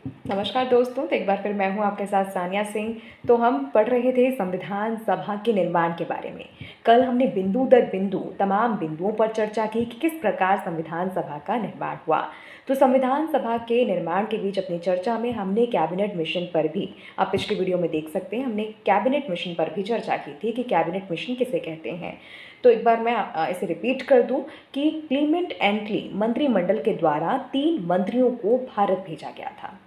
नमस्कार दोस्तों, तो एक बार फिर मैं हूं आपके साथ सानिया सिंह। तो हम पढ़ रहे थे संविधान सभा के निर्माण के बारे में। कल हमने बिंदु दर बिंदु तमाम बिंदुओं पर चर्चा की कि किस प्रकार संविधान सभा का निर्माण हुआ। तो संविधान सभा के निर्माण के बीच अपनी चर्चा में हमने कैबिनेट मिशन पर भी, आप पिछली वीडियो में देख सकते हैं, हमने कैबिनेट मिशन पर भी चर्चा की थी कि कैबिनेट मिशन किसे कहते हैं। तो एक बार मैं इसे रिपीट कर दूं कि क्लीमेंट एटली मंत्रिमंडल के द्वारा 3 मंत्रियों को भारत भेजा गया था।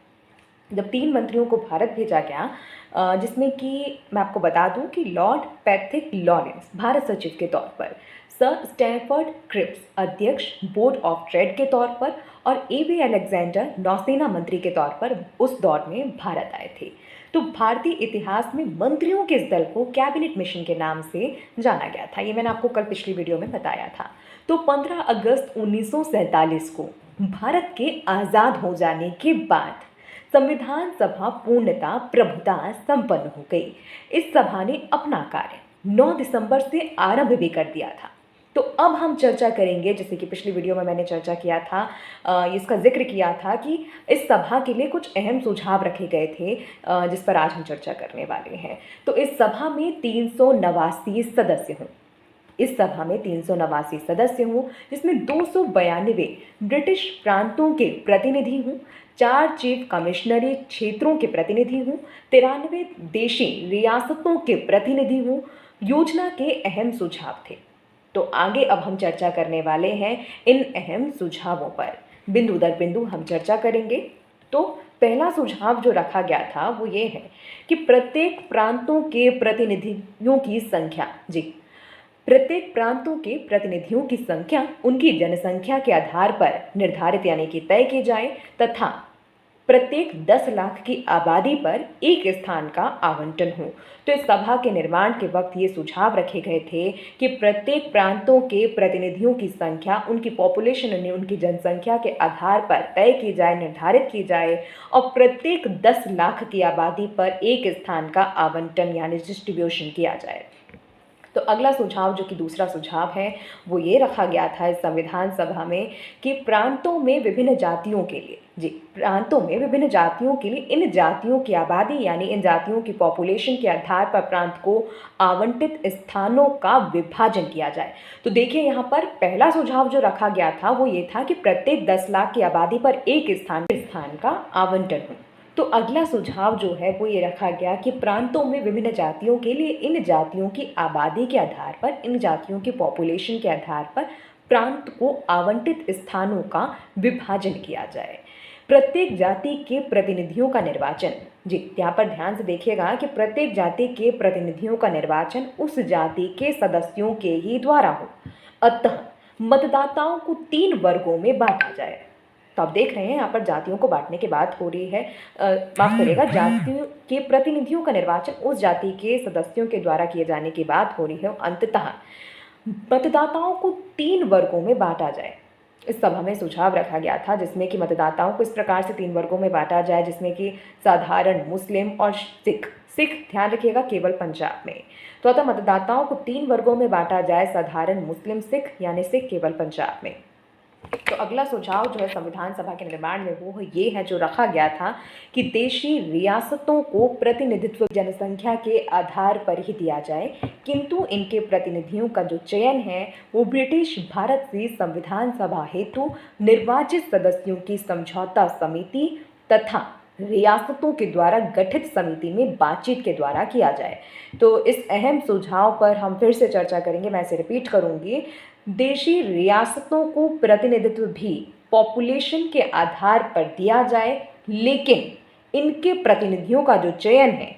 जब 3 मंत्रियों को भारत भेजा गया, जिसमें कि मैं आपको बता दूं कि लॉर्ड पैट्रिक लॉरेंस भारत सचिव के तौर पर, सर स्टैनफोर्ड क्रिप्स अध्यक्ष बोर्ड ऑफ ट्रेड के तौर पर और ए.बी. अलेक्जेंडर नौसेना मंत्री के तौर पर उस दौर में भारत आए थे। तो भारतीय इतिहास में मंत्रियों के इस दल को कैबिनेट मिशन के नाम से जाना गया था। ये मैंने आपको कल पिछली वीडियो में बताया था। तो 15 अगस्त 1947 को भारत के आज़ाद हो जाने के बाद संविधान सभा पूर्णतः प्रभुता संपन्न हो गई। इस सभा ने अपना कार्य 9 दिसंबर से आरंभ भी कर दिया था। तो अब हम चर्चा करेंगे, जैसे कि पिछली वीडियो में मैंने चर्चा किया था, इसका जिक्र किया था कि इस सभा के लिए कुछ अहम सुझाव रखे गए थे, जिस पर आज हम चर्चा करने वाले हैं। तो इस सभा में 389 सदस्य हों। इस सभा में 389 सदस्य हों, जिसमें 292 ब्रिटिश प्रांतों के प्रतिनिधि हों, 4 चीफ कमिश्नरी क्षेत्रों के प्रतिनिधि हों, 93 देशी रियासतों के प्रतिनिधि हों। योजना के अहम सुझाव थे। तो आगे अब हम चर्चा करने वाले हैं इन अहम सुझावों पर। बिंदु दर बिंदु हम चर्चा करेंगे। तो पहला सुझाव जो रखा गया था वो ये है कि प्रत्येक प्रांतों के प्रतिनिधियों की संख्या, जी, प्रत्येक प्रांतों के प्रतिनिधियों की संख्या उनकी जनसंख्या के आधार पर निर्धारित यानी कि तय की जाए तथा प्रत्येक 10 लाख की आबादी पर एक स्थान का आवंटन हो। तो इस सभा के निर्माण के वक्त ये सुझाव रखे गए थे कि प्रत्येक प्रांतों के प्रतिनिधियों की संख्या उनकी पॉपुलेशन यानी उनकी जनसंख्या के आधार पर तय की जाए, निर्धारित की जाए और प्रत्येक 10 लाख की आबादी पर एक स्थान का आवंटन यानी डिस्ट्रीब्यूशन किया जाए। तो अगला सुझाव, जो कि दूसरा सुझाव है, वो ये रखा गया था इस संविधान सभा में कि प्रांतों में विभिन्न जातियों के लिए, जी, प्रांतों में विभिन्न जातियों के लिए इन जातियों की आबादी यानी इन जातियों की पॉपुलेशन के आधार पर प्रांत को आवंटित स्थानों का विभाजन किया जाए। तो देखिए, यहाँ पर पहला सुझाव जो रखा गया था वो ये था कि प्रत्येक 10 लाख की आबादी पर एक स्थान का आवंटन हो। तो अगला सुझाव जो है वो ये रखा गया कि प्रांतों में विभिन्न जातियों के लिए इन जातियों की आबादी के आधार पर, इन जातियों की पॉपुलेशन के आधार पर प्रांत को आवंटित स्थानों का विभाजन किया जाए। प्रत्येक जाति के प्रतिनिधियों का निर्वाचन, जी, यहाँ पर ध्यान से देखिएगा कि प्रत्येक जाति के प्रतिनिधियों का निर्वाचन उस जाति के सदस्यों के ही द्वारा हो। अतः मतदाताओं को 3 वर्गों में बांटा जाए। तो आप देख रहे हैं यहाँ पर जातियों को बांटने की बात हो रही है। माफ करिएगा, जातियों के प्रतिनिधियों का निर्वाचन उस जाति के सदस्यों के द्वारा किए जाने की बात हो रही है। अंततः मतदाताओं को 3 वर्गों में बांटा जाए। इस सभा में सुझाव रखा गया था जिसमें कि मतदाताओं को इस प्रकार से 3 वर्गों में बांटा जाए, जिसमें कि साधारण, मुस्लिम और सिख। ध्यान रखिएगा, केवल पंजाब में। तो अतः मतदाताओं को 3 वर्गों में बांटा जाए, साधारण, मुस्लिम, सिख, यानी सिख केवल पंजाब में। तो अगला सुझाव जो है संविधान सभा के निर्माण में वो ये है जो रखा गया था कि देशी रियासतों को प्रतिनिधित्व जनसंख्या के आधार पर ही दिया जाए, किंतु इनके प्रतिनिधियों का जो चयन है वो ब्रिटिश भारत से संविधान सभा हेतु निर्वाचित सदस्यों की समझौता समिति तथा रियासतों के द्वारा गठित समिति में बातचीत के द्वारा किया जाए। तो इस अहम सुझाव पर हम फिर से चर्चा करेंगे, मैं इसे रिपीट करूंगी। देशी रियासतों को प्रतिनिधित्व भी पॉपुलेशन के आधार पर दिया जाए, लेकिन इनके प्रतिनिधियों का जो चयन है,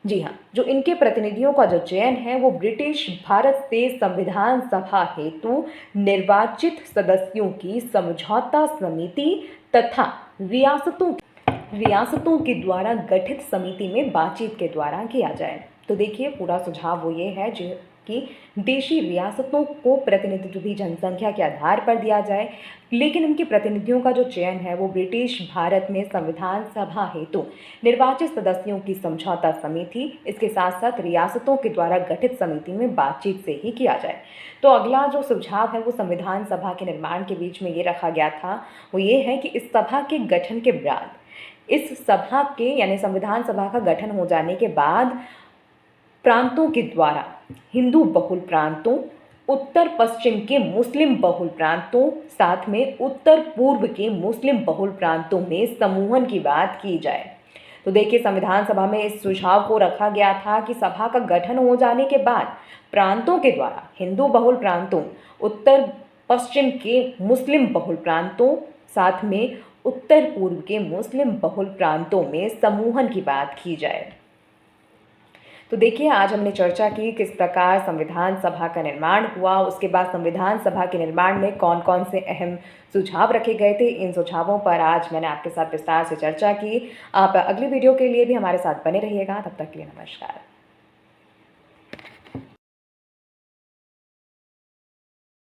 जी हाँ, जो इनके प्रतिनिधियों का जो चयन है वो ब्रिटिश भारत से संविधान सभा हेतु निर्वाचित सदस्यों की समझौता समिति तथा रियासतों के द्वारा गठित समिति में बातचीत के द्वारा किया जाए। तो देखिए, पूरा सुझाव वो ये है जो कि देशी रियासतों को प्रतिनिधित्व भी जनसंख्या के आधार पर दिया जाए, लेकिन इनके प्रतिनिधियों का जो चयन है वो ब्रिटिश भारत में संविधान सभा हेतु निर्वाचित सदस्यों की समझौता समिति, इसके साथ साथ रियासतों के द्वारा गठित समिति में बातचीत से ही किया जाए। तो अगला जो सुझाव है वो संविधान सभा के निर्माण के बीच में ये रखा गया था, वो ये है कि इस सभा के गठन के बाद इस सभा के यानी संविधान सभा का गठन हो जाने के बाद प्रांतों के द्वारा हिंदू बहुल प्रांतों, उत्तर पश्चिम के मुस्लिम बहुल प्रांतों, साथ में उत्तर पूर्व के मुस्लिम बहुल प्रांतों में समूहन की बात की जाए। तो देखिए, संविधान सभा में इस सुझाव को रखा गया था कि सभा का गठन हो जाने के बाद प्रांतों के द्वारा हिंदू बहुल प्रांतों, उत्तर पश्चिम के मुस्लिम बहुल प्रांतों, साथ में उत्तर पूर्व के मुस्लिम बहुल प्रांतों में समूहन की बात की जाए। तो देखिए, आज हमने चर्चा की किस प्रकार संविधान सभा का निर्माण हुआ, उसके बाद संविधान सभा के निर्माण में कौन कौन से अहम सुझाव रखे गए थे। इन सुझावों पर आज मैंने आपके साथ विस्तार से चर्चा की। आप अगली वीडियो के लिए भी हमारे साथ बने रहिएगा। तब तक के लिए नमस्कार।